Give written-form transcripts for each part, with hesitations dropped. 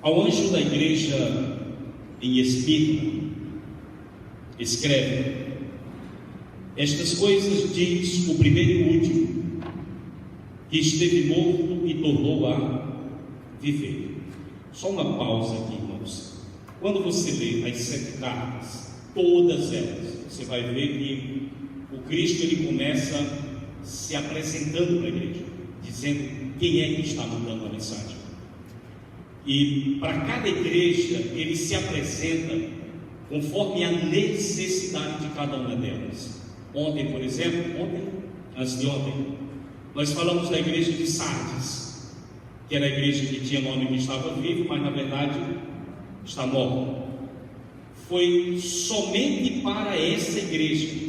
Ao anjo da igreja em Esmirna, escreve: estas coisas diz o primeiro e o último, que esteve morto e tornou a viver. Só uma pausa aqui, irmãos. Quando você lê as 7 cartas, todas elas, você vai ver que o Cristo ele começa se apresentando para a igreja, dizendo quem é que está mandando a mensagem. E para cada igreja ele se apresenta conforme a necessidade de cada uma delas. Ontem, por exemplo, antes de ontem, nós falamos da igreja de Sardes, que era a igreja que tinha nome que estava vivo, mas na verdade está morta. Foi somente para essa igreja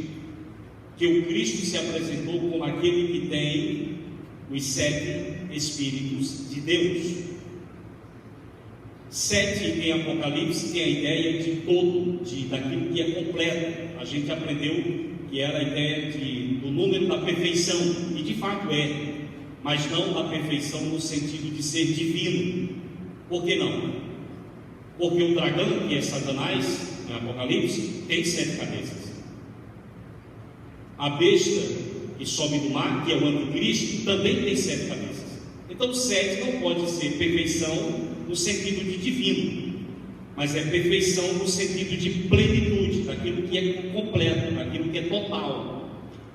que o Cristo se apresentou como aquele que tem os 7 Espíritos de Deus. 7 em Apocalipse tem a ideia de todo, daquilo que é completo. A gente aprendeu que era a ideia do número da perfeição, e de fato é, mas não da perfeição no sentido de ser divino. Por que não? Porque o dragão, que é Satanás, em Apocalipse, tem 7 cabeças. A besta que sobe do mar, que é o anticristo, também tem 7 cabeças. Então 7 não pode ser perfeição no sentido de divino, mas é perfeição no sentido de plenitude, daquilo que é completo, daquilo que é total.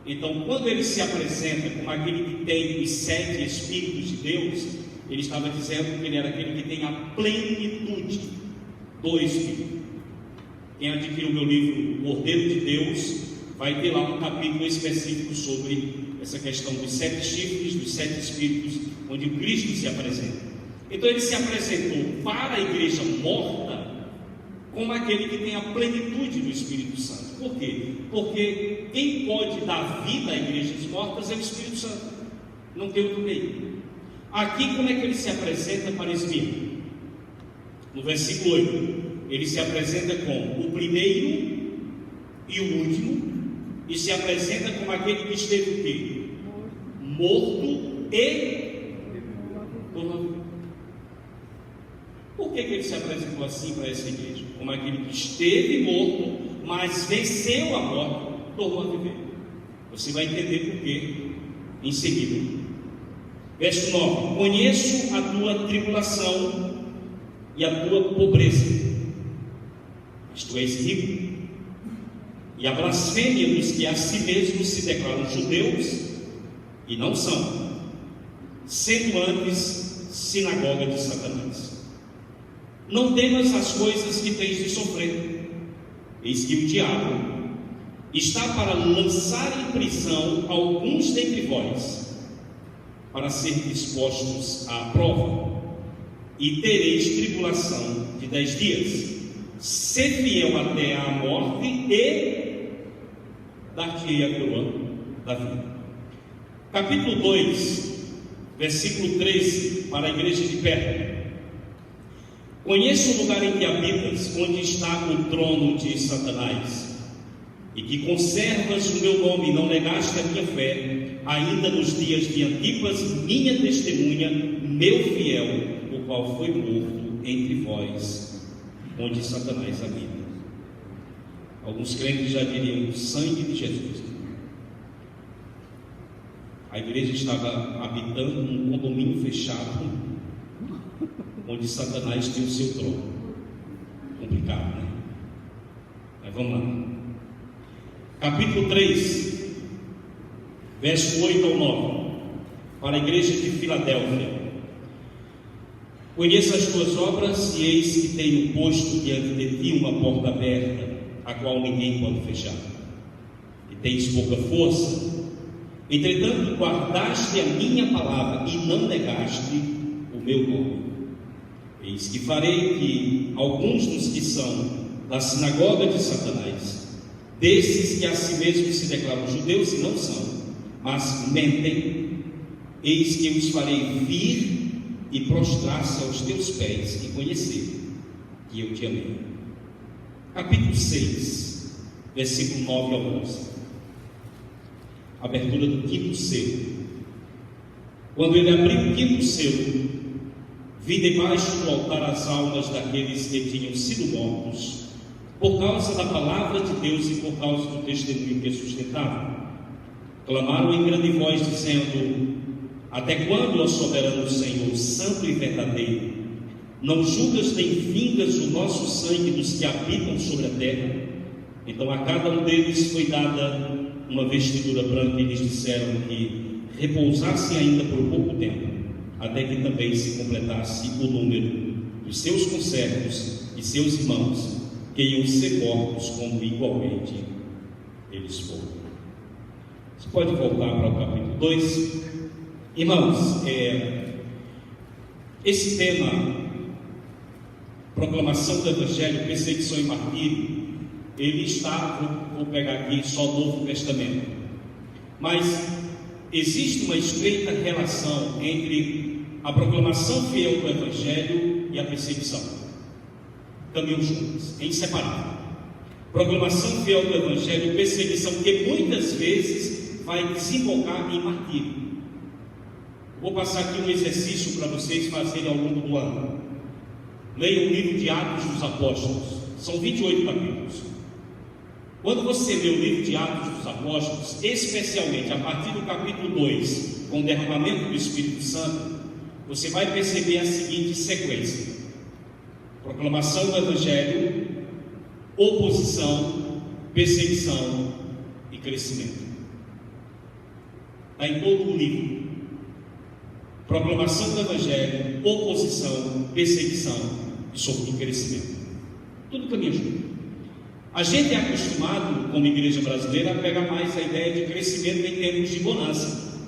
Então, quando ele se apresenta como aquele que tem os 7 Espíritos de Deus, ele estava dizendo que ele era aquele que tem a plenitude do Espírito. Quem adquiriu o meu livro, O Cordeiro de Deus, vai ter lá um capítulo específico sobre essa questão dos 7 chifres, dos 7 Espíritos, onde o Cristo se apresenta. Então ele se apresentou para a igreja morta como aquele que tem a plenitude do Espírito Santo. Por quê? Porque quem pode dar vida a igrejas mortas é o Espírito Santo, não tem outro meio. Aqui como é que ele se apresenta para Esmirna? No versículo 8, ele se apresenta como o primeiro e o último, e se apresenta como aquele que esteve o quê? Morto e tornou a viver. Por que ele se apresentou assim para essa igreja? Como aquele que esteve morto, mas venceu a morte, tornou a viver. Você vai entender por quê em seguida. Verso 9: conheço a tua tribulação e a tua pobreza, mas tu és rico, e a blasfêmia dos que a si mesmos se declaram judeus e não são, sendo antes sinagoga de Satanás. Não temas as coisas que tens de sofrer. Eis que o diabo está para lançar em prisão alguns dentre vós, para ser dispostos à prova, e tereis tribulação de 10 dias. Ser fiel até à morte, e dar-te-ei a coroa da vida. Capítulo 2, versículo 13, para a igreja de Pérgamo. Conheço o lugar em que habitas, onde está o trono de Satanás, e que conservas o meu nome e não negaste a minha fé, ainda nos dias de Antipas, minha testemunha, meu fiel, o qual foi morto entre vós, onde Satanás habita. Alguns crentes já diriam: o sangue de Jesus. A igreja estava habitando num condomínio fechado, onde Satanás tem o seu trono. Complicado, né? Mas vamos lá. Capítulo 3, verso 8 ao 9, para a igreja de Filadélfia. Conheço as tuas obras, e eis que tenho posto diante de ti uma porta aberta, a qual ninguém pode fechar. E tens pouca força, entretanto guardaste a minha palavra e não negaste o meu nome. Eis que farei que alguns dos que são da sinagoga de Satanás, desses que a si mesmos se declaram judeus e não são, mas mentem, eis que os farei vir e prostrar-se aos teus pés e conhecer que eu te amei. Capítulo 6, versículo 9 ao 11. Abertura do 5º selo. Quando ele abriu o 5º selo, vi debaixo do altar as almas daqueles que tinham sido mortos, por causa da palavra de Deus e por causa do testemunho que sustentavam. Clamaram em grande voz, dizendo: até quando, ó soberano Senhor, santo e verdadeiro, não julgas nem vingas o nosso sangue dos que habitam sobre a terra? Então a cada um deles foi dada uma vestidura branca, e lhes disseram que repousassem ainda por pouco tempo, até que também se completasse o número dos seus conservos e seus irmãos, que iam ser mortos como igualmente eles foram. Você pode voltar para o capítulo 2. Irmãos, esse tema, proclamação do Evangelho, perseguição e martírio, ele está, vou pegar aqui só o Novo Testamento, mas existe uma estreita relação entre a proclamação fiel do Evangelho e a perseguição. Caminham juntas, é inseparável. Proclamação fiel do Evangelho e perseguição, que muitas vezes vai desembocar em martírio. Vou passar aqui um exercício para vocês fazerem ao longo do ano. Leiam o livro de Atos dos Apóstolos, são 28 capítulos. Quando você lê o livro de Atos dos Apóstolos, especialmente a partir do capítulo 2, com o derramamento do Espírito Santo, você vai perceber a seguinte sequência: proclamação do Evangelho, oposição, perseguição e crescimento. Está em todo o livro. Proclamação do Evangelho, oposição, perseguição e crescimento. Tudo caminha junto. A gente é acostumado, como igreja brasileira, a pegar mais a ideia de crescimento em termos de bonança.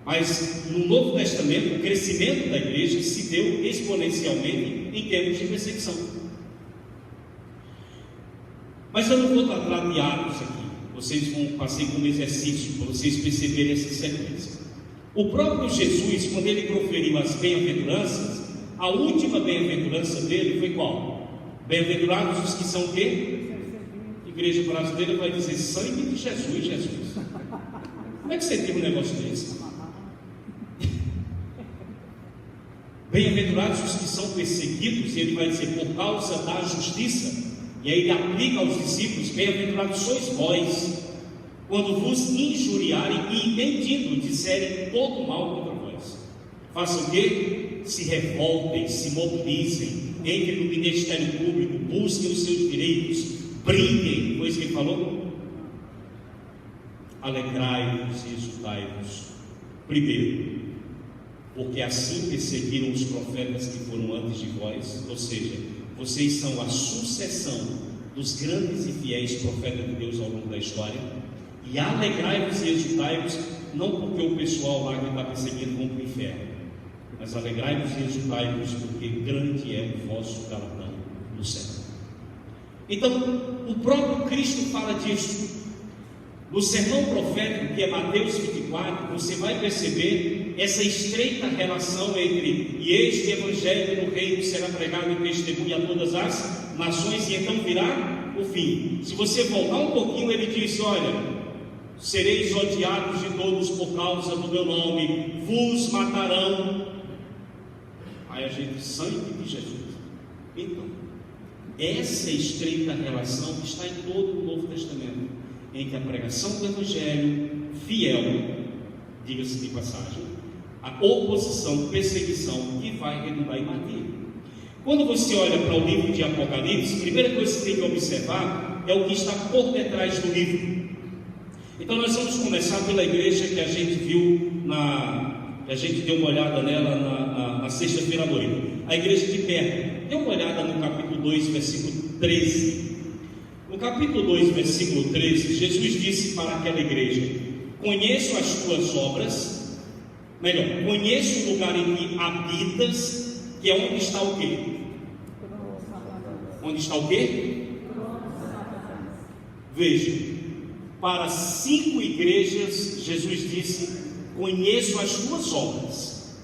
Mas no Novo Testamento, o crescimento da igreja se deu exponencialmente em termos de perseguição. Mas eu não vou tratar de Atos aqui. Vocês vão passar como exercício para vocês perceberem essa sequência. O próprio Jesus, quando ele proferiu as bem-aventuranças, a última bem-aventurança dele foi qual? Bem-aventurados os que são o quê? A igreja brasileira vai dizer sangue de Jesus, Jesus. Como é que você tem um negócio desse? Bem-aventurados os que são perseguidos, e ele vai dizer por causa da justiça, e aí ele aplica aos discípulos: bem-aventurados sois vós, quando vos injuriarem e mentindo disserem todo mal contra vós. Façam o quê? Se revoltem, se mobilizem, entrem no ministério público, busquem os seus direitos, briguem. Foi isso que ele falou? Alegrai-vos e exultai-vos. Primeiro, porque assim perseguiram os profetas que foram antes de vós, ou seja, vocês são a sucessão dos grandes e fiéis profetas de Deus ao longo da história. E alegrai-vos e exultai-vos, não porque o pessoal lá que está perseguindo vão para o inferno, mas alegrai-vos e exultai-vos porque grande é o vosso galardão no céu. Então, o próprio Cristo fala disso. No sermão profético, que é Mateus 24, você vai perceber essa estreita relação entre: e este evangelho no reino será pregado em testemunho a todas as nações, e então virá o fim. Se você voltar um pouquinho, ele diz: olha, sereis odiados de todos por causa do meu nome, vos matarão. Aí a gente, sangue de Jesus. Então, essa estreita relação está em todo o Novo Testamento, entre a pregação do Evangelho fiel, diga-se de passagem, a oposição, perseguição, que vai redundar em martírio. Quando você olha para o livro de Apocalipse, a primeira coisa que você tem que observar é o que está por detrás do livro. Então nós vamos começar pela igreja que a gente viu, que a gente deu uma olhada nela na sexta-feira à noite, a igreja de Pérgamo. Dê uma olhada no capítulo 2, versículo 13. No capítulo 2, versículo 13, Jesus disse para aquela igreja: conheço as tuas obras, melhor, conheço o lugar em que habitas, que é onde está o quê? Onde está o quê? Veja, para 5 igrejas, Jesus disse: conheço as tuas obras.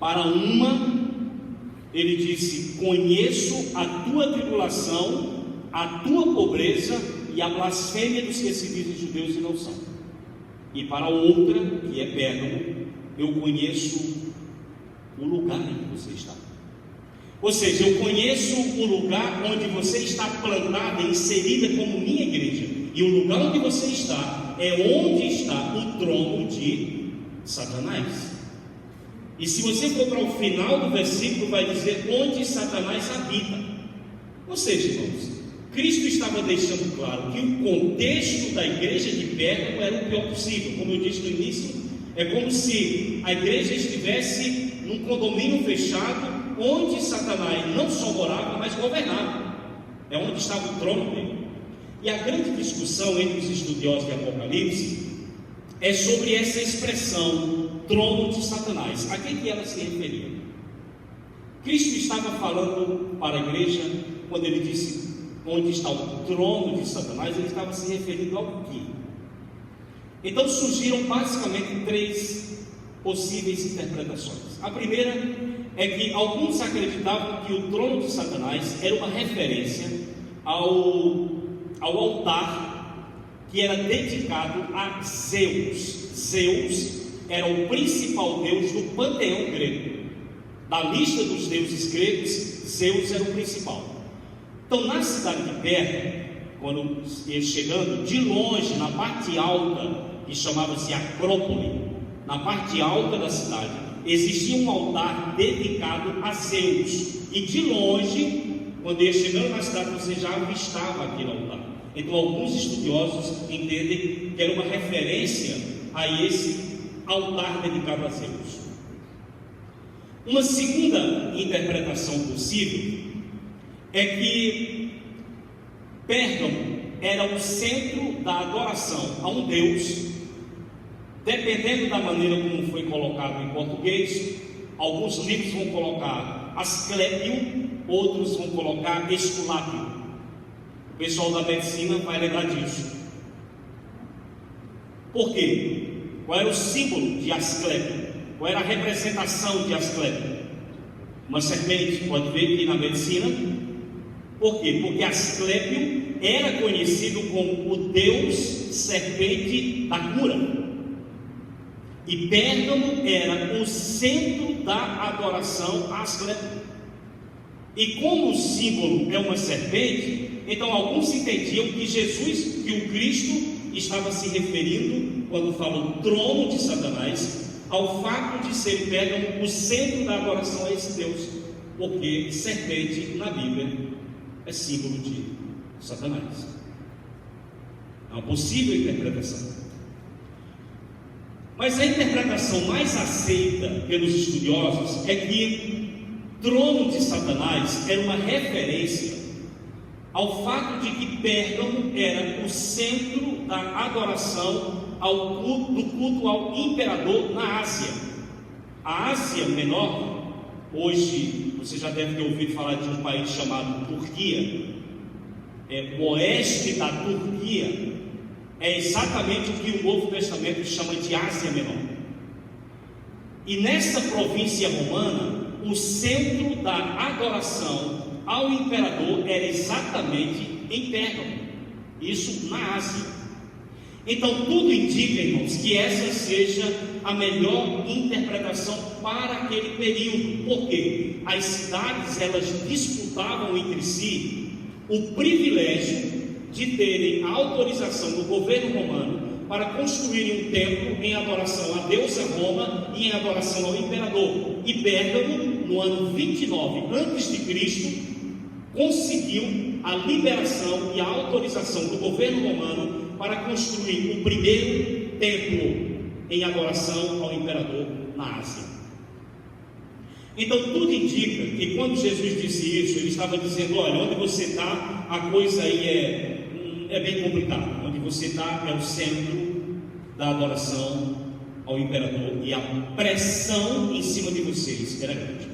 Para uma, ele disse: conheço a tua tribulação, a tua pobreza e a blasfêmia dos que se dizem judeus e não são. E para outra, que é Pérgamo, eu conheço o lugar em que você está. Ou seja, eu conheço o lugar onde você está plantada, inserida como minha igreja. E o lugar onde você está é onde está o trono de Satanás. E se você for para o final do versículo, vai dizer onde Satanás habita. Ou seja, irmãos, Cristo estava deixando claro que o contexto da igreja de Pérgamo era o pior possível. Como eu disse no início, é como se a igreja estivesse num condomínio fechado, onde Satanás não só morava, mas governava. É onde estava o trono dele. E a grande discussão entre os estudiosos de Apocalipse é sobre essa expressão, trono de Satanás. A que ela se referia? Cristo estava falando para a igreja, quando ele disse onde está o trono de Satanás, ele estava se referindo ao quê? Então surgiram basicamente 3 possíveis interpretações. A primeira é que alguns acreditavam que o trono de Satanás era uma referência ao altar que era dedicado a Zeus. Zeus era o principal deus do panteão grego. Da lista dos deuses gregos, Zeus era o principal. Então, na cidade de Pérgamo, quando ia chegando, de longe, na parte alta, que chamava-se Acrópole, na parte alta da cidade, existia um altar dedicado a Zeus. E de longe, quando ia chegando na cidade, você já avistava aquele altar. Então, alguns estudiosos entendem que era uma referência a esse altar dedicado a Zeus. Uma segunda interpretação possível é que Pérgamo era o centro da adoração a um Deus. Dependendo da maneira como foi colocado em português, alguns livros vão colocar Asclépio, outros vão colocar Esculápio. O pessoal da medicina vai lembrar disso. Por quê? Qual era o símbolo de Asclépio? Qual era a representação de Asclépio? Uma serpente. Pode ver que na medicina. Por quê? Porque Asclépio era conhecido como o deus serpente da cura. E Pérgamo era o centro da adoração a Asclépio. E como o símbolo é uma serpente, então alguns entendiam que o Cristo estava se referindo, quando fala o trono de Satanás, ao fato de ser Pérgamo o centro da adoração a esse Deus, porque serpente na Bíblia é símbolo de Satanás. É uma possível interpretação. Mas a interpretação mais aceita pelos estudiosos é que trono de Satanás era uma referência ao fato de que Pérgamo era o centro da adoração do culto ao imperador na Ásia. A Ásia Menor, hoje você já deve ter ouvido falar de um país chamado Turquia. O oeste da Turquia é exatamente o que o Novo Testamento chama de Ásia Menor. E nessa província romana, o centro da adoração ao imperador era exatamente em Pérgamo, isso na Ásia. Então tudo indica, irmãos, que essa seja a melhor interpretação para aquele período, porque as cidades elas disputavam entre si o privilégio de terem a autorização do governo romano para construírem um templo em adoração à deusa Roma e em adoração ao imperador. E Pérgamo, no ano 29 a.C., conseguiu a liberação e a autorização do governo romano para construir o primeiro templo em adoração ao imperador na Ásia. Então tudo indica que quando Jesus disse isso, ele estava dizendo: olha, onde você está, a coisa aí é bem complicada. Onde você está é o centro da adoração ao imperador, e a pressão em cima de vocês era grande.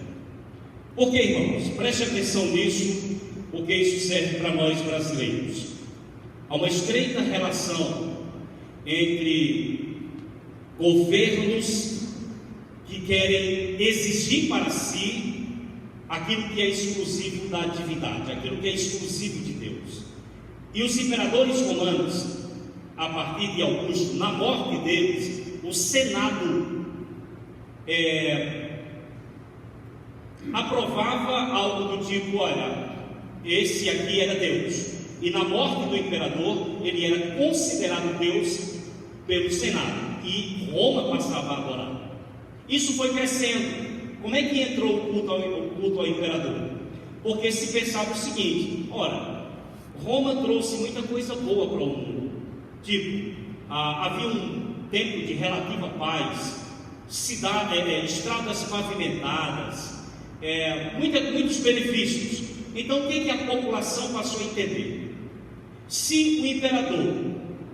Por que, irmãos? Preste atenção nisso, porque isso serve para nós brasileiros. Há uma estreita relação entre governos que querem exigir para si aquilo que é exclusivo da divindade, aquilo que é exclusivo de Deus. E os imperadores romanos, a partir de Augusto, na morte deles, o Senado aprovava algo do tipo: olha, esse aqui era Deus, e na morte do imperador ele era considerado Deus pelo Senado, e Roma passava a adorar. Isso foi crescendo. Como é que entrou o culto ao imperador? Porque se pensava o seguinte: ora, Roma trouxe muita coisa boa para o mundo, tipo, havia um tempo de relativa paz, estradas pavimentadas, muitos benefícios. Então o que a população passou a entender? Se o imperador,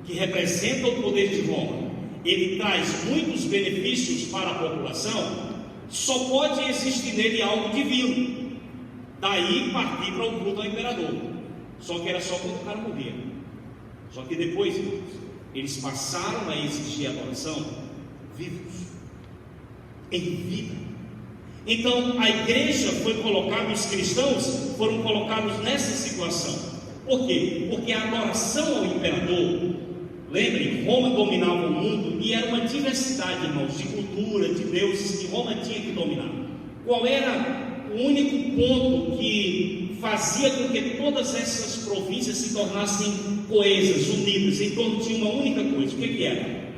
que representa o poder de Roma, ele traz muitos benefícios para a população, só pode existir nele algo divino. Daí partir para o culto ao imperador. Só que era só quando o cara morria. Só que depois, eles passaram a exigir adoração vivos, em vida. Então a igreja foi colocada, os cristãos foram colocados nessa situação. Por quê? Porque a adoração ao imperador, lembrem, Roma dominava o mundo e era uma diversidade, irmãos, de cultura, de deuses que Roma tinha que dominar. Qual era o único ponto que fazia com que todas essas províncias se tornassem coesas, unidas, em torno de uma única coisa? O que era?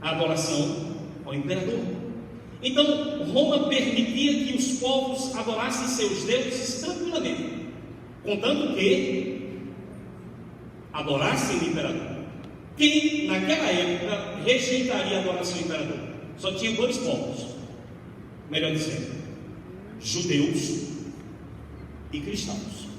A adoração ao imperador. Então Roma permitia que os povos adorassem seus deuses tranquilamente, contanto que adorassem o imperador. Quem naquela época rejeitaria a adoração ao imperador? Só tinha dois povos, melhor dizendo, judeus e cristãos.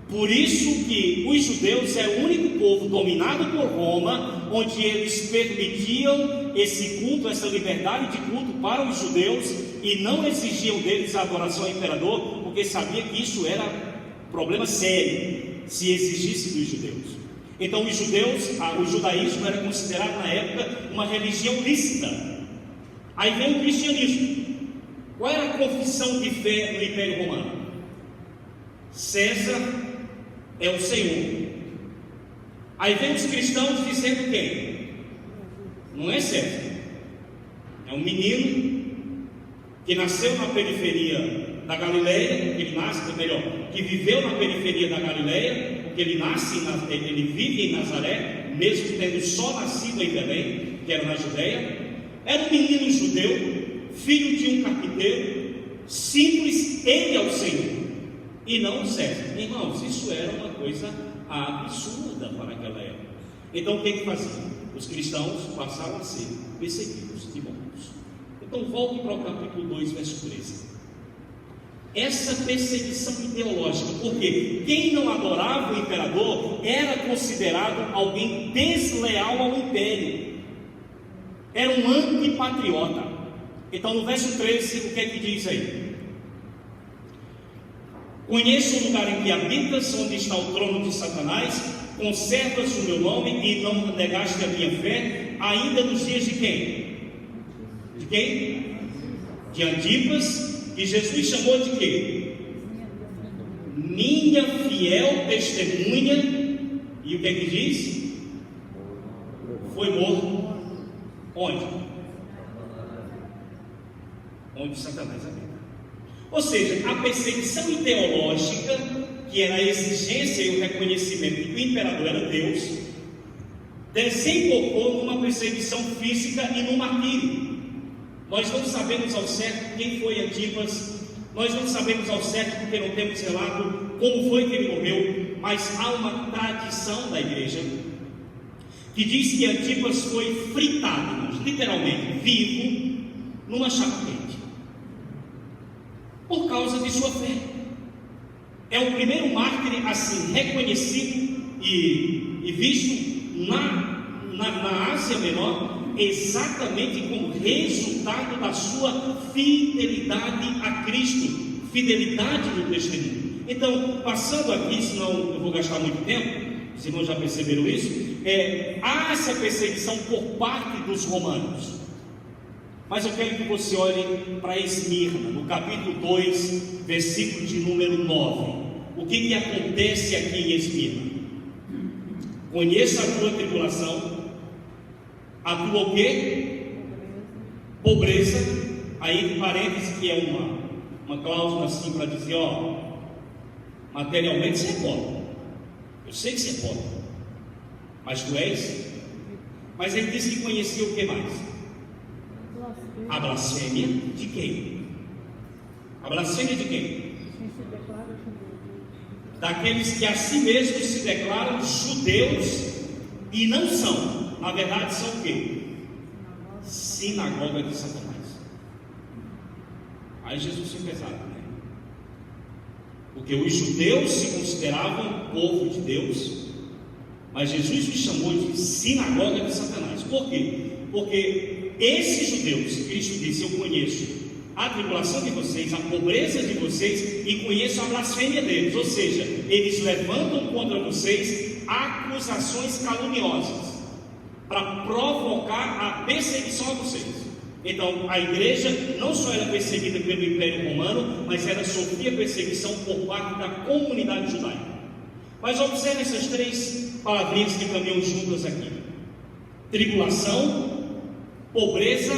Por isso que os judeus é o único povo dominado por Roma, onde eles permitiam esse culto, essa liberdade de culto para os judeus, e não exigiam deles a adoração ao imperador, porque sabia que isso era problema sério, se exigisse dos judeus. Então os judeus, o judaísmo era considerado na época uma religião lícita. Aí vem o cristianismo. Qual era a confissão de fé no Império Romano? César é o Senhor. Aí vem os cristãos dizendo quem? Não é César, é um menino que nasceu na periferia da Galileia, que viveu na periferia da Galileia, porque ele vive em Nazaré, mesmo tendo só nascido em Belém, que era na Judéia. Era um menino judeu, filho de um carpinteiro, simples, ele é o Senhor, e não o César. Irmãos, isso era uma coisa absurda para aquela época. Então o que faziam? Os cristãos passaram a ser perseguidos e mortos. Então volte para o capítulo 2, verso 13. Essa perseguição ideológica, porque quem não adorava o imperador era considerado alguém desleal ao império, era um antipatriota. Então no verso 13, o que é que diz aí? Conheço o lugar em que habitas, onde está o trono de Satanás, conservas o meu nome e não negaste a minha fé, ainda nos dias de quem? De quem? De Antipas, que Jesus chamou de quê? Minha fiel testemunha. E o que é que diz? Foi morto. Onde? Onde Satanás habita. Ou seja, a perseguição ideológica, que era a exigência e o reconhecimento de que o imperador era Deus, desembocou numa perseguição física e num martírio. Nós não sabemos ao certo quem foi Antipas, nós não sabemos ao certo porque não temos relato como foi que ele morreu, mas há uma tradição da igreja que diz que Antipas foi fritado, literalmente, vivo, numa chapa quente, por causa de sua fé. É o primeiro mártir assim reconhecido e visto na Ásia Menor, exatamente como resultado da sua fidelidade a Cristo, fidelidade no testemunho. Então, passando aqui, senão eu vou gastar muito tempo, os irmãos já perceberam isso, há essa perseguição por parte dos romanos. Mas eu quero que você olhe para Esmirna, no capítulo 2, versículo de número 9. O que acontece aqui em Esmirna? Conheça a tua tribulação, a tua o quê? Pobreza, aí entre parênteses, que é uma cláusula assim para dizer, ó, materialmente você é pobre. Eu sei que você é pobre, mas tu és. Mas ele disse que conhecia o que mais? A blasfêmia de quem? A blasfêmia de quem? Daqueles que a si mesmos se declaram judeus e não são. Na verdade são o quê? Sinagoga de Satanás. Aí Jesus foi pesado, né? Porque os judeus se consideravam povo de Deus, mas Jesus os chamou de sinagoga de Satanás. Por quê? Porque esses judeus, Cristo disse, eu conheço a tribulação de vocês, a pobreza de vocês e conheço a blasfêmia deles. Ou seja, eles levantam contra vocês acusações caluniosas para provocar a perseguição a vocês. Então a igreja não só era perseguida pelo Império Romano, mas ela sofria perseguição por parte da comunidade judaica. Mas observe essas três palavrinhas que caminham juntas aqui: tribulação, pobreza,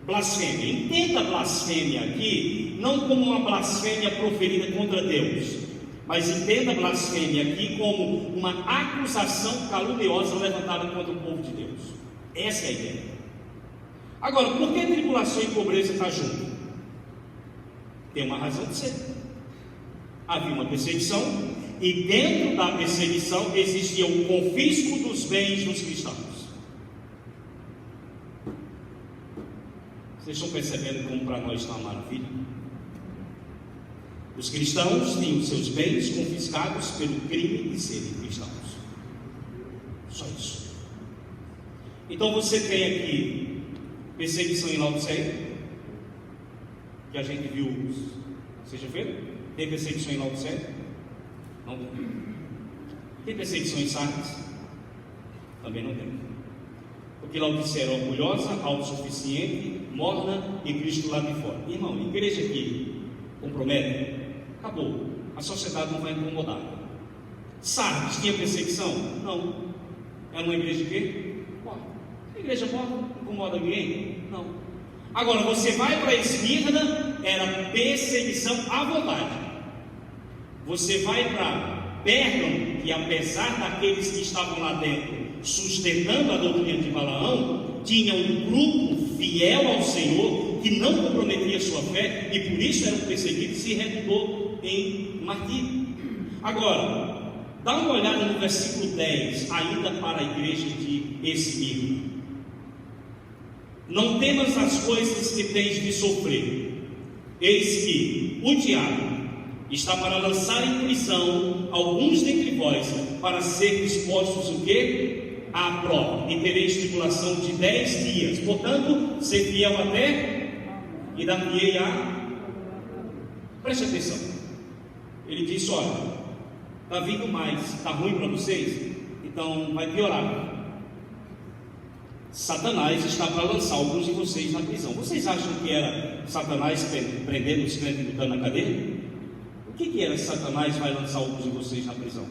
blasfêmia. Entenda blasfêmia aqui não como uma blasfêmia proferida contra Deus, mas entenda blasfêmia aqui como uma acusação caluniosa levantada contra o povo de Deus. Essa é a ideia. Agora, por que tribulação e pobreza estão juntos? Tem uma razão de ser. Havia uma perseguição, e dentro da perseguição existia o confisco dos bens dos cristãos. Vocês estão percebendo como para nós está uma maravilha? Os cristãos tinham os seus bens confiscados pelo crime de serem cristãos. Só isso. Então você tem aqui perseguição em Laodiceia, que a gente viu sexta-feira. Tem perseguição em Laodiceia? Não tem. Tem perseguição em Sardes? Também não tem. Porque Laodiceia era orgulhosa, autossuficiente, morna e Cristo lá de fora. Irmão, igreja que compromete, acabou. A sociedade não vai incomodar. Sardes tinha perseguição? Não. Era uma igreja de quê? Morta. Igreja morta não incomoda ninguém? Não. Agora você vai para Esmirna, era perseguição à vontade. Você vai para Pérgamo, que apesar daqueles que estavam lá dentro sustentando a doutrina de Balaão, tinha um grupo fiel ao Senhor que não comprometia sua fé e por isso eram perseguidos e se redundou em martírio. Agora, dá uma olhada no versículo 10, ainda para a igreja de Esmirna. Não temas as coisas que tens de sofrer, eis que o diabo está para lançar em prisão alguns dentre vós, para ser expostos o quê? À prova, e tereis tribulação de 10 dias. Portanto, ser fiel até e dar-me-ei a... Preste atenção. Ele disse, olha, está vindo mais, está ruim para vocês, então vai piorar. Satanás está para lançar alguns de vocês na prisão. Vocês acham que era Satanás prendendo os crentes e botando na cadeia? O que era Satanás vai lançar alguns de vocês na prisão?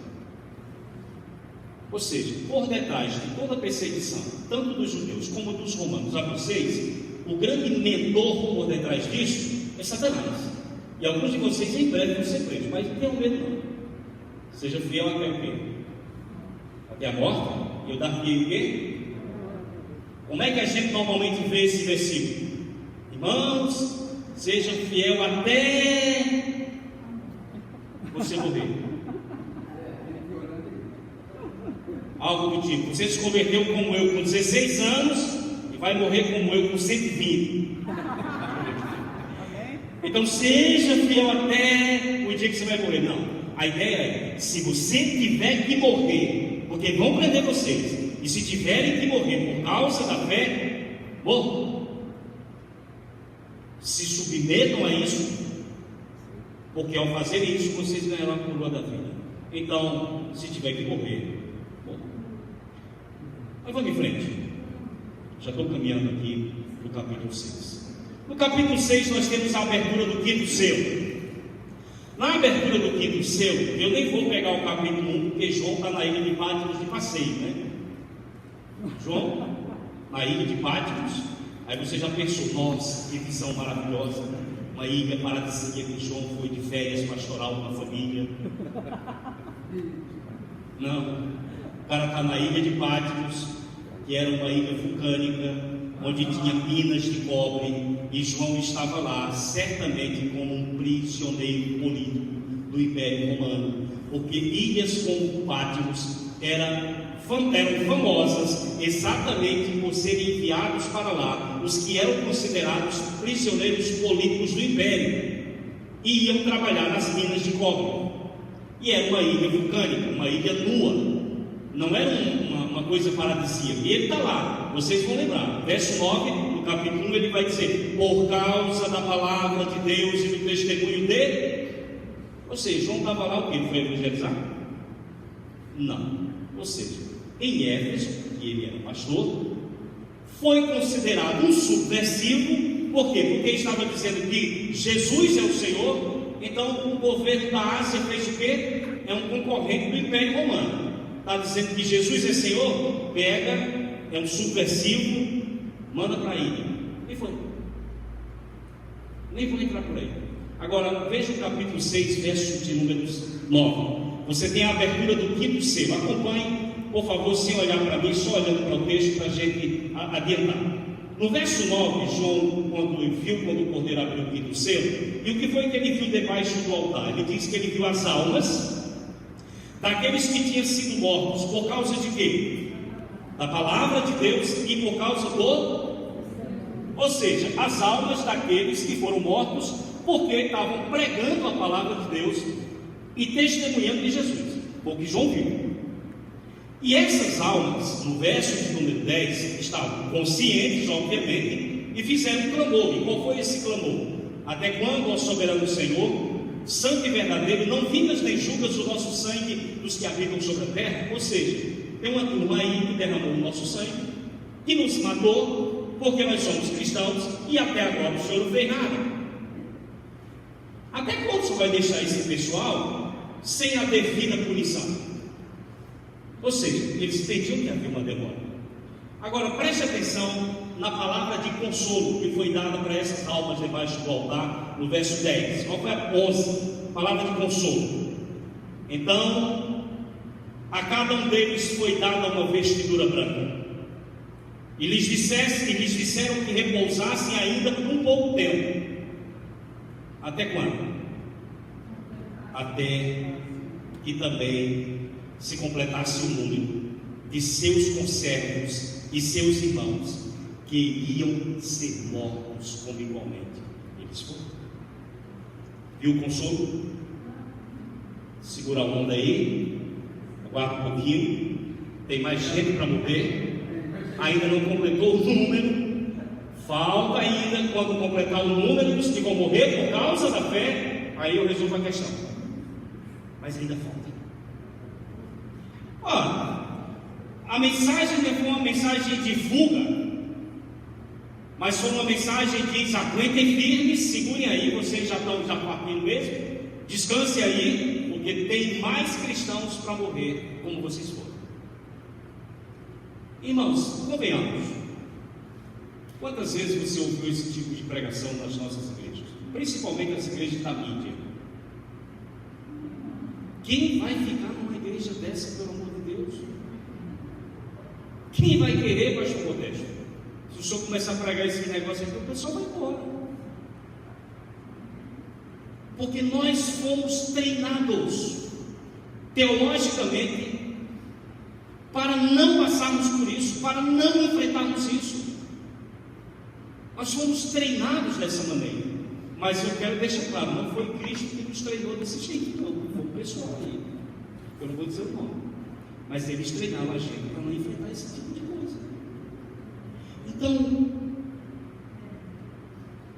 Ou seja, por detrás de toda a perseguição, tanto dos judeus como dos romanos a vocês, o grande mentor por detrás disso é Satanás. E alguns de vocês em breve vão ser presos, mas não tenham medo não. Seja fiel até o quê? Até a morte? E eu dar-lhe o quê? Como é que a gente normalmente vê esse versículo? Irmãos, seja fiel até você morrer. Algo do tipo, você se converteu como eu com 16 anos e vai morrer como eu com 120. Então seja fiel até o dia que você vai morrer. Não, a ideia é, se você tiver que morrer, porque vão prender vocês, e se tiverem que morrer por causa da fé, morram. Se submetam a isso, porque ao fazer isso vocês ganharão a coroa da vida. Então, se tiver que morrer, morram. Mas vamos em frente. Já estou caminhando aqui para o capítulo 6. No capítulo 6 nós temos a abertura do quinto selo. Na abertura do quinto selo, eu nem vou pegar o capítulo 1, porque João está na ilha de Patmos de passeio, né? João, na ilha de Patmos. Aí você já pensou, nossa, que visão maravilhosa. uma ilha paradisíaca que João foi de férias pastoral com a família. Não, o cara está na ilha de Patmos, que era uma ilha vulcânica, onde tinha minas de cobre, e João estava lá, certamente como um prisioneiro político do Império Romano, porque ilhas como Patmos eram famosas exatamente por serem enviados para lá os que eram considerados prisioneiros políticos do Império, e iam trabalhar nas minas de cobre. E era uma ilha vulcânica, uma ilha nua, não era uma coisa paradisíaca. E ele está lá, vocês vão lembrar, verso 9 do capítulo 1, ele vai dizer: por causa da palavra de Deus e do testemunho dele. Ou seja, João estava lá o quê? Foi evangelizar? Não. Ou seja, em Éfeso, e ele era pastor, foi considerado um subversivo. Por quê? Porque estava dizendo que Jesus é o Senhor. Então o governo da Ásia fez o quê? É um concorrente do Império Romano. Está dizendo que Jesus é Senhor? Pega, é um subversivo, manda para a ilha. E foi. Nem vou entrar por aí. Agora, veja o capítulo 6, verso de números 9. Você tem a abertura do quinto selo. Acompanhe, por favor, sem olhar para mim, só olhando para o texto para a gente adiantar. No verso 9, João, quando o cordeiro abriu o quinto selo, e o que foi que ele viu debaixo do altar? Ele diz que ele viu as almas daqueles que tinham sido mortos. Por causa de quê? Da palavra de Deus e por causa do... Ou seja, as almas daqueles que foram mortos porque estavam pregando a palavra de Deus e testemunhando de Jesus. Foi o que João viu. E essas almas, no verso de número 10, estavam conscientes, obviamente, e fizeram um clamor. E qual foi esse clamor? Até quando, ó soberano Senhor, santo e verdadeiro, não vingas nem julgas o nosso sangue dos que habitam sobre a terra? Ou seja, tem uma turma aí que derramou o nosso sangue, que nos matou, porque nós somos cristãos, e até agora o Senhor não fez nada. Até quando você vai deixar esse pessoal sem a devida punição? Ou seja, eles entendiam que havia uma demora. Agora preste atenção na palavra de consolo que foi dada para essas almas debaixo do altar, no verso 10. Qual foi a 11? Palavra de consolo. Então, a cada um deles foi dada uma vestidura branca, e lhes disseram que repousassem ainda por um pouco tempo. Até quando? Até que também se completasse o número de seus conservos e seus irmãos, que iriam ser mortos como igualmente eles foram. Viu o consolo? Segura a onda aí, aguarda um pouquinho, tem mais gente para morrer, ainda não completou o número, falta ainda. Quando completar o número dos que vão morrer por causa da fé, aí eu resolvo a questão, mas ainda falta. A mensagem não foi uma mensagem de fuga, mas foi uma mensagem que diz: aguentem firmes, segurem aí, vocês já estão partindo mesmo, descansem aí, porque tem mais cristãos para morrer como vocês foram. Irmãos, convenhamos, quantas vezes você ouviu esse tipo de pregação nas nossas igrejas, principalmente nas igrejas da mídia? Quem vai ficar numa igreja dessa, pelo amor de Deus? Quem vai querer, pastor Modesto? Se o senhor começar a pregar esse negócio aqui, o pessoal vai embora. Porque nós fomos treinados teologicamente para não passarmos por isso, para não enfrentarmos isso. Nós fomos treinados dessa maneira. Mas eu quero deixar claro, não foi Cristo que nos treinou desse jeito, não. Foi o pessoal aí. Eu não vou dizer o nome, mas eles treinaram a gente para não enfrentar esse tipo de coisa. Então,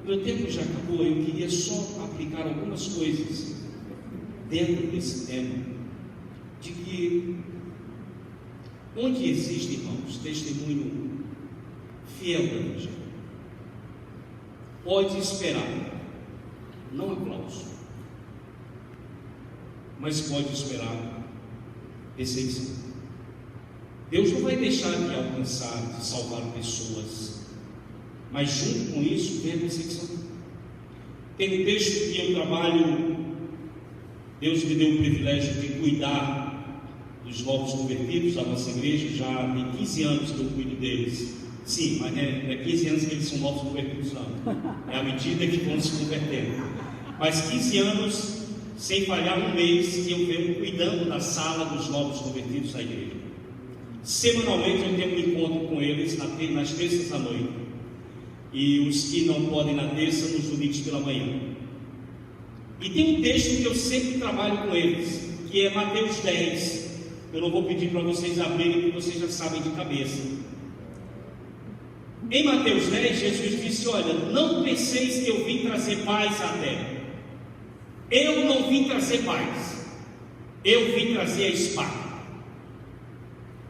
meu tempo já acabou. Eu queria só aplicar algumas coisas dentro desse tema, de que onde existe, irmãos, testemunho fiel da Evangelho, pode esperar não aplauso, mas pode esperar perseguição. Deus não vai deixar de alcançar, de salvar pessoas, mas junto com isso vem a perseguição. Tem um texto que eu trabalho, Deus me deu o privilégio de cuidar dos novos convertidos da nossa igreja, já tem 15 anos que eu cuido deles. Sim, mas é 15 anos que eles são novos convertidos, não. É à medida que vão se convertendo. Mas 15 anos, sem falhar um mês, que eu venho cuidando da sala dos novos convertidos da igreja. Semanalmente eu tenho um encontro com eles nas terças à noite. E os que não podem na terça, nos domingos pela manhã. E tem um texto que eu sempre trabalho com eles, que é Mateus 10. Eu não vou pedir para vocês abrirem, porque vocês já sabem de cabeça. Em Mateus 10, Jesus disse: olha, não penseis que eu vim trazer paz à terra. Eu não vim trazer paz, eu vim trazer a espada.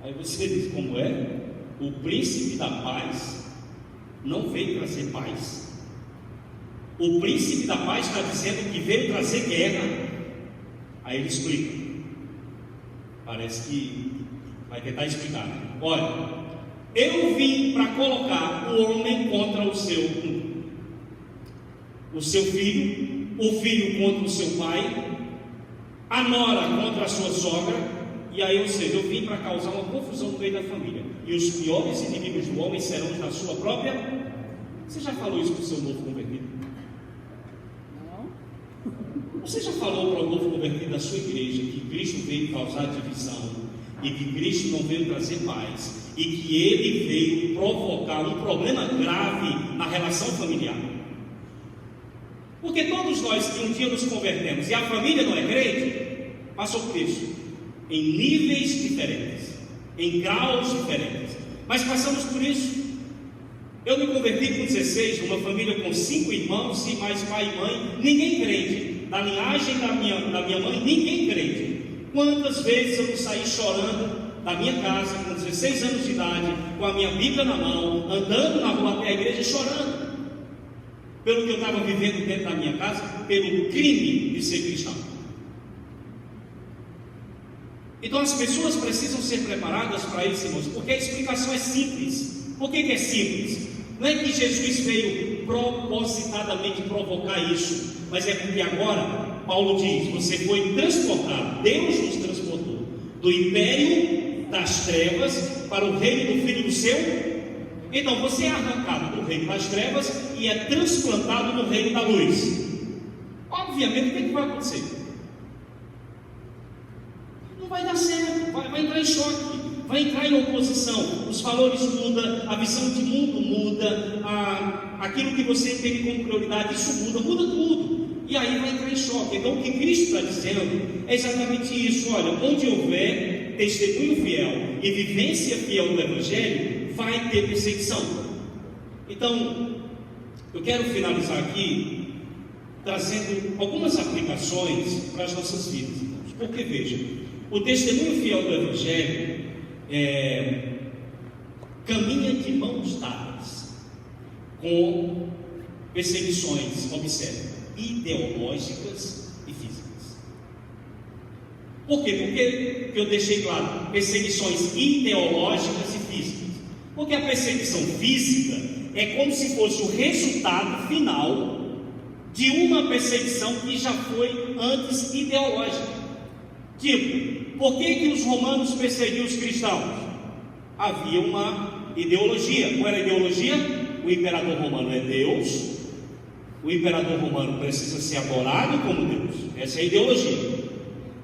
Aí você diz: como é? O príncipe da paz não veio trazer paz. O príncipe da paz está dizendo que veio trazer guerra. Aí ele explica. Parece que vai tentar explicar, né? Olha, eu vim para colocar o homem contra o seu filho, o filho contra o seu pai, a nora contra a sua sogra. E aí, ou seja, eu vim para causar uma confusão no meio da família. E os piores inimigos do homem serão os da sua própria. Você já falou isso para o seu novo convertido? Não. Você já falou para o novo convertido da sua igreja que Cristo veio causar divisão e que Cristo não veio trazer paz e que Ele veio provocar um problema grave na relação familiar? Porque todos nós que um dia nos convertemos e a família não é crente, passou por isso, em níveis diferentes, em graus diferentes, mas passamos por isso. Eu me converti com 16, numa família com 5 irmãos e mais pai e mãe, ninguém crente. Na linhagem da minha mãe, ninguém crente. Quantas vezes eu não saí chorando da minha casa, com 16 anos de idade, com a minha Bíblia na mão, andando na rua até a igreja, chorando pelo que eu estava vivendo dentro da minha casa, pelo crime de ser cristão. Então as pessoas precisam ser preparadas para isso, irmãos, porque a explicação é simples. Por que é simples? Não é que Jesus veio propositadamente provocar isso, mas é porque agora, Paulo diz, você foi transportado, Deus nos transportou do império das trevas para o reino do Filho do seu. Então você é arrancado do reino das trevas e é transplantado no reino da luz. Obviamente, o que vai acontecer? Não vai dar certo, vai entrar em choque, vai entrar em oposição, os valores mudam, a visão de mundo muda, aquilo que você tem como prioridade, isso muda tudo, e aí vai entrar em choque. Então o que Cristo está dizendo é exatamente isso: olha, onde houver testemunho fiel e vivência fiel do Evangelho, vai ter perseguição. Então, eu quero finalizar aqui trazendo algumas aplicações para as nossas vidas, irmãos. Porque veja, o testemunho fiel do Evangelho caminha de mãos dadas com perseguições, observe, ideológicas e físicas. Por quê? Porque eu deixei claro, perseguições ideológicas e físicas. Porque a perseguição física é como se fosse o resultado final de uma perseguição que já foi antes ideológica. Tipo, por que os romanos perseguiam os cristãos? Havia uma ideologia. Qual era a ideologia? O imperador romano é Deus, o imperador romano precisa ser adorado como Deus. Essa é a ideologia.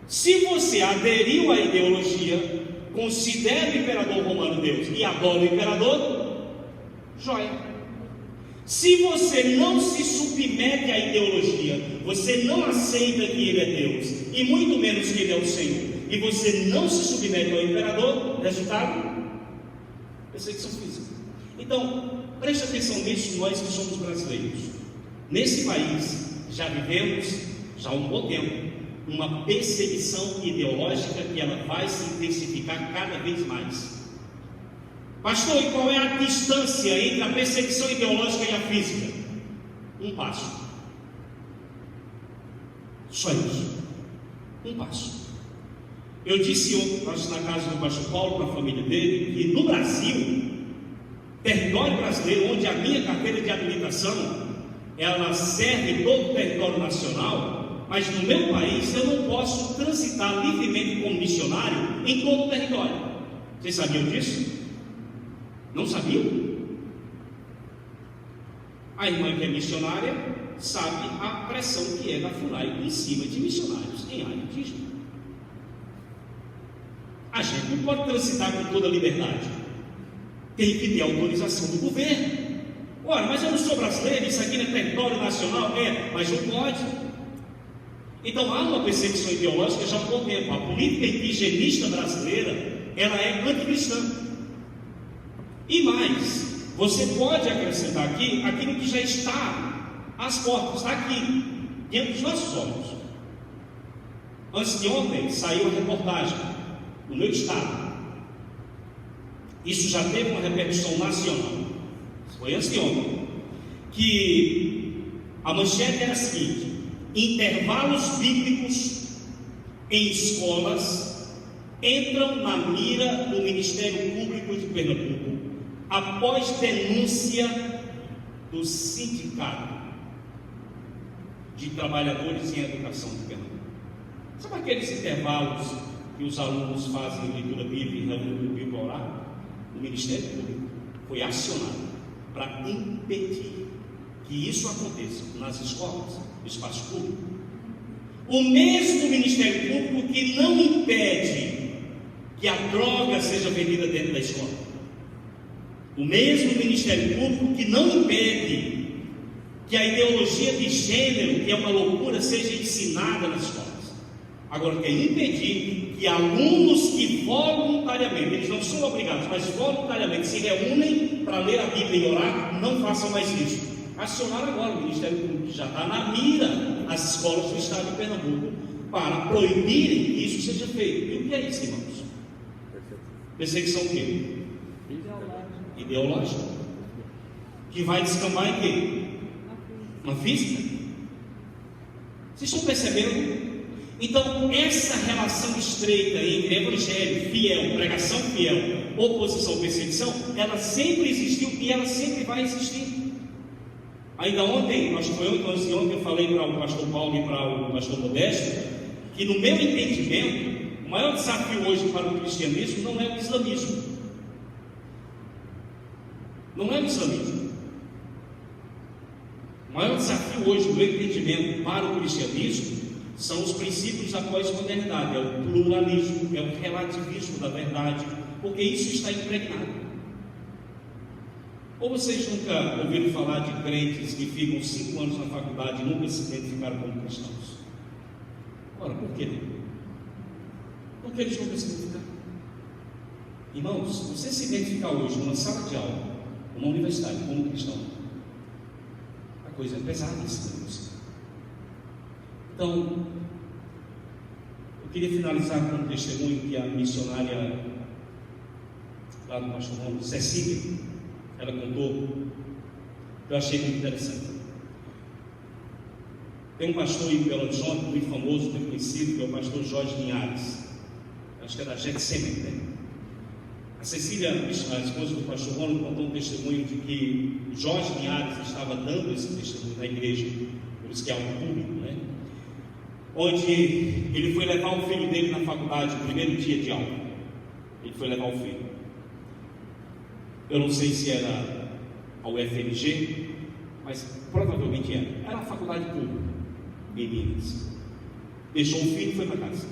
Se você aderiu à ideologia, considera o imperador romano Deus e adora o imperador, joia. Se você não se submete à ideologia, você não aceita que Ele é Deus, e muito menos que Ele é o Senhor, e você não se submete ao imperador, resultado? Perseguição física. Então, preste atenção nisso, nós que somos brasileiros. Nesse país, já vivemos, já há um bom tempo, uma perseguição ideológica que ela vai se intensificar cada vez mais. Pastor, e qual é a distância entre a perseguição ideológica e a física? Um passo. Só isso. Um passo. Eu disse ontem, na casa do pastor Paulo, para a família dele, que no Brasil, território brasileiro, onde a minha carteira de habilitação ela serve todo o território nacional, mas no meu país eu não posso transitar livremente como missionário em todo o território. Vocês sabiam disso? Não sabiam? A irmã que é missionária sabe a pressão que é da FUNAI em cima de missionários em área indígena. A gente não pode transitar com toda a liberdade. Tem que ter autorização do governo. Ora, mas eu não sou brasileiro, isso aqui não é território nacional? É, mas não pode. Então há uma perseguição ideológica já há pouco tempo. A política indigenista brasileira, ela é anticristã. E mais, você pode acrescentar aqui aquilo que já está às portas, está aqui, diante dos nossos olhos. Antes de ontem saiu a reportagem no meu estado. Isso já teve uma repercussão nacional. Foi antes de ontem. Que a manchete era a seguinte: intervalos bíblicos em escolas entram na mira do Ministério Público de Pernambuco após denúncia do Sindicato de Trabalhadores em Educação de Pernambuco. Sabe aqueles intervalos que os alunos fazem leitura bíblica e reunião do Bíblia orar? O Ministério Público foi acionado para impedir que isso aconteça nas escolas, no espaço público. O mesmo Ministério Público que não impede que a droga seja vendida dentro da escola. O mesmo Ministério Público que não impede que a ideologia de gênero, que é uma loucura, seja ensinada nas escolas. Agora quer impedir que alunos que voluntariamente, eles não são obrigados, mas voluntariamente se reúnem para ler a Bíblia e orar, não façam mais isso. Acionaram agora o Ministério Público, que já está na mira as escolas do estado de Pernambuco, para proibirem que isso seja feito. E o que é isso, irmãos? Perseguição o quê? Ideológica. Que vai descambar em quê? Uma física. Vocês estão percebendo? Então, essa relação estreita entre evangelho fiel, pregação fiel, oposição, perseguição, ela sempre existiu e ela sempre vai existir. Ainda ontem, acho que foi antes de ontem, eu falei para o pastor Paulo e para o pastor Modesto, que no meu entendimento, o maior desafio hoje para o cristianismo não é o islamismo. Não é o islamismo. O maior desafio hoje, no meu entendimento, para o cristianismo, são os princípios da pós-modernidade, é o pluralismo, é o relativismo da verdade, porque isso está impregnado. Ou vocês nunca ouviram falar de crentes que ficam 5 anos na faculdade e nunca se identificaram como cristãos? Ora, por quê? Porque eles nunca se identificaram. Irmãos, você se identificar hoje numa sala de aula, numa universidade, como cristão, a coisa é pesada isso para você. Então, eu queria finalizar com um testemunho que a missionária lá do pastor Romulo, Cecília, ela contou, eu achei muito interessante. Tem um pastor em Belo Horizonte, muito famoso, muito conhecido, que é o pastor Jorge Linhares, acho que é da Getsemane, né? A Cecília, a esposa do pastor Romulo, contou um testemunho de que Jorge Linhares estava dando esse testemunho na igreja, por isso que é algo público, né? Onde ele foi levar o filho dele na faculdade, no primeiro dia de aula. Ele foi levar o filho. Eu não sei se era a UFMG, mas provavelmente era. Era uma faculdade pública, em Minas. Deixou o filho e foi para casa.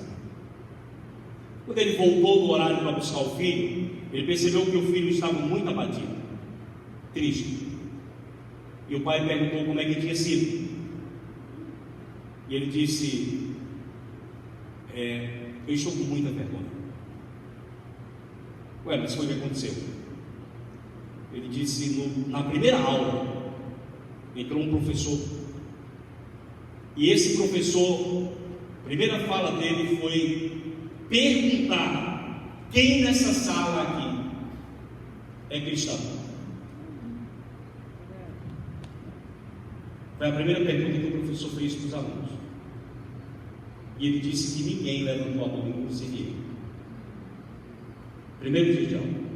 Quando ele voltou no horário para buscar o filho, ele percebeu que o filho estava muito abatido, triste. E o pai perguntou como é que tinha sido. E ele disse: eu estou com muita vergonha. Ué, mas foi o que aconteceu? Ele disse: na primeira aula entrou um professor, e esse professor, a primeira fala dele foi perguntar: quem nessa sala aqui é cristão? Foi a primeira pergunta que o professor fez para os alunos. E ele disse que ninguém levantou a mão, inclusive ele. Primeiro dia de aula.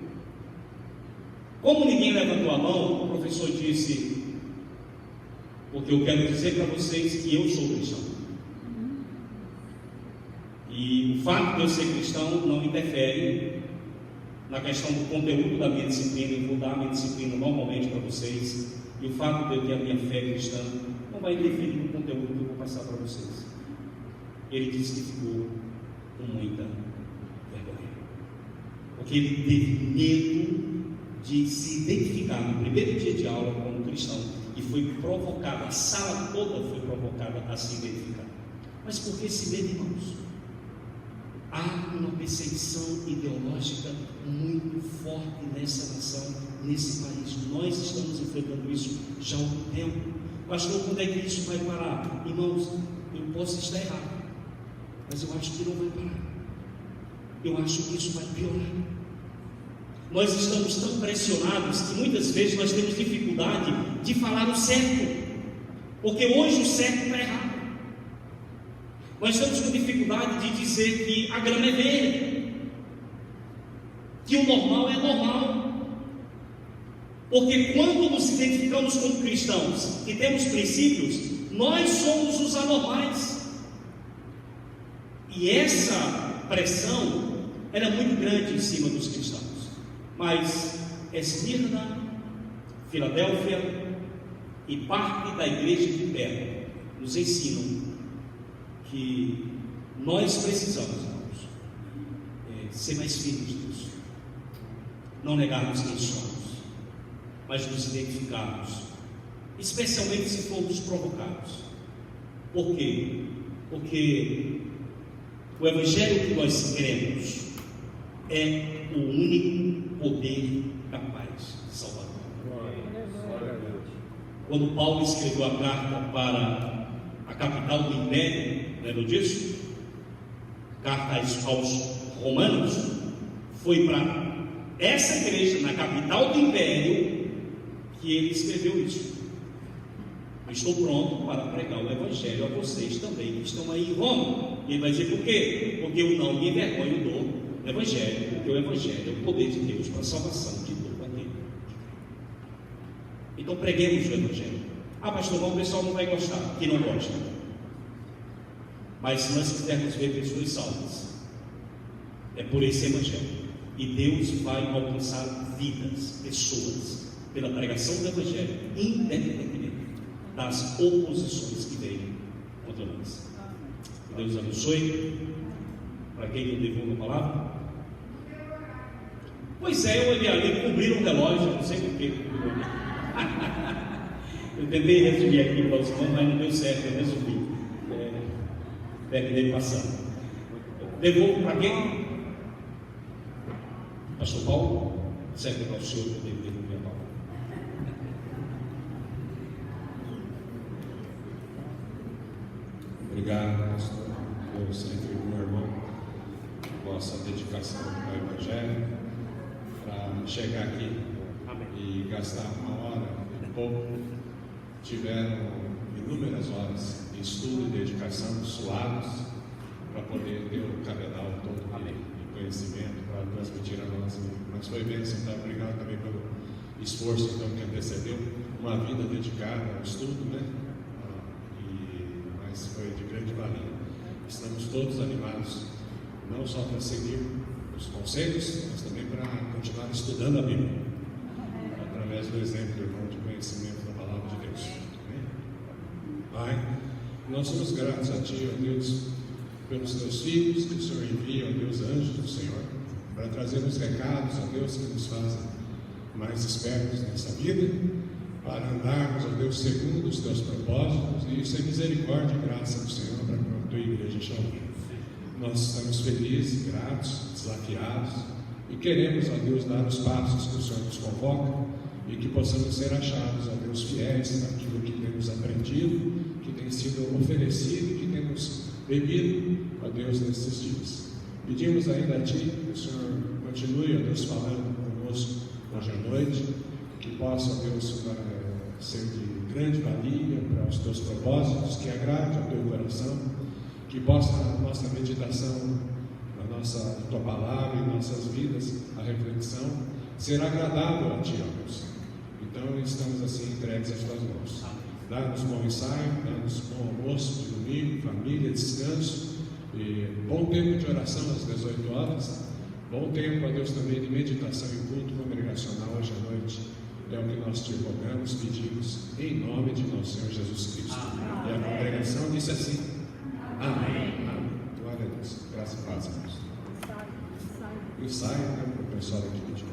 Como ninguém levantou a mão, o professor disse: porque Porque eu quero dizer para vocês que eu sou cristão. E o fato de eu ser cristão não interfere na questão do conteúdo da minha disciplina. Eu vou dar a minha disciplina normalmente para vocês. E o fato de eu ter a minha fé cristã não vai interferir no conteúdo que eu vou passar para vocês. Ele disse que ficou com muita vergonha, porque ele teve medo de se identificar no primeiro dia de aula como cristão, e foi provocado, a sala toda foi provocada a se identificar. Mas por que esse medo, irmãos? Há uma perseguição ideológica muito forte nessa nação, nesse país. Nós estamos enfrentando isso já há algum tempo. Pastor, quando é que isso vai parar? Irmãos, eu posso estar errado, mas eu acho que não vai parar. Eu acho que isso vai piorar. Nós estamos tão pressionados que muitas vezes nós temos dificuldade de falar o certo, porque hoje o certo está errado. Nós estamos com dificuldade de dizer que a grama é verde, que o normal é normal, porque quando nos identificamos como cristãos e temos princípios, nós somos os anormais. E essa pressão era muito grande em cima dos cristãos. Mas Esmirna, Filadélfia e parte da igreja de Pérgamo nos ensinam que nós precisamos, irmãos, ser mais firmes nisso, não negarmos quem somos, mas nos identificarmos, especialmente se formos provocados. Por quê? Porque o Evangelho que nós cremos é o único poder capaz de salvar. Quando Paulo escreveu a carta para a capital do império, lembra disso? Carta aos Romanos, foi para essa igreja, na capital do império, que ele escreveu isso. Estou pronto para pregar o Evangelho a vocês também que estão aí em Roma. E ele vai dizer por quê? Porque eu não me envergonho do Evangelho, porque o Evangelho é o poder de Deus para a salvação de todo aquele. Então preguemos o Evangelho. Ah, pastor, o pessoal não vai gostar, que não gosta. Mas se nós quisermos ver pessoas salvas, é por esse Evangelho. E Deus vai alcançar vidas, pessoas, pela pregação do Evangelho, independentemente das oposições que vêm contra nós. Que Deus abençoe. Para quem não divulga a palavra. Pois é, eu olhei ali, cobriram o relógio, não sei porquê. Eu tentei resumir aqui para os irmãos, mas não deu certo, eu resumi. Terminei passando. Devolvo para quem? Pastor Paulo? Serve para o senhor que eu devo devolver a palavra. Obrigado, pastor. Eu sempre com o meu irmão, vossa dedicação ao Evangelho, para chegar aqui e gastar uma hora e pouco. Tiveram inúmeras horas de estudo e dedicação, suados, para poder ter o cabedal todo de conhecimento para transmitir a nós. Mas foi bênção, então obrigado também pelo esforço então, que antecedeu uma vida dedicada ao estudo, né? Mas foi de grande valia. Estamos todos animados, não só para seguir os conselhos, mas também para continuar estudando a Bíblia, através do exemplo do irmão de conhecimento da palavra de Deus. Pai, nós somos gratos a Ti, ó Deus, pelos Teus filhos que o Senhor envia, ó Deus, anjos do Senhor, para trazer os recados, ó Deus, que nos fazem mais espertos nessa vida, para andarmos, ó Deus, segundo os Teus propósitos e ser misericórdia e graça do Senhor para com a Tua igreja chamada. Nós estamos felizes, gratos, desafiados e queremos, ó Deus, dar os passos que o Senhor nos convoca e que possamos ser achados, ó Deus, fiéis naquilo que temos aprendido, que tem sido oferecido e que temos bebido, ó Deus, nesses dias. Pedimos ainda a Ti que o Senhor continue, ó Deus, falando conosco hoje à noite, que possa, ó Deus, ser de grande valia para os Teus propósitos, que agrade ao Teu coração, que possa a nossa meditação, a Tua palavra e nossas vidas, a reflexão, ser agradável a Ti, ó Deus. Então estamos assim entregues às Tuas mãos. Dá-nos bom ensaio, dá-nos bom almoço de domingo, família, descanso, e bom tempo de oração às 18 horas, bom tempo, a Deus, também de meditação e culto congregacional hoje à noite. É o que nós te rogamos, pedimos, em nome de nosso Senhor Jesus Cristo. Amém. E a congregação disse assim: Amém. Amém. Glória a Deus. Graças a Deus. E sai, né? O pessoal aqui pediu.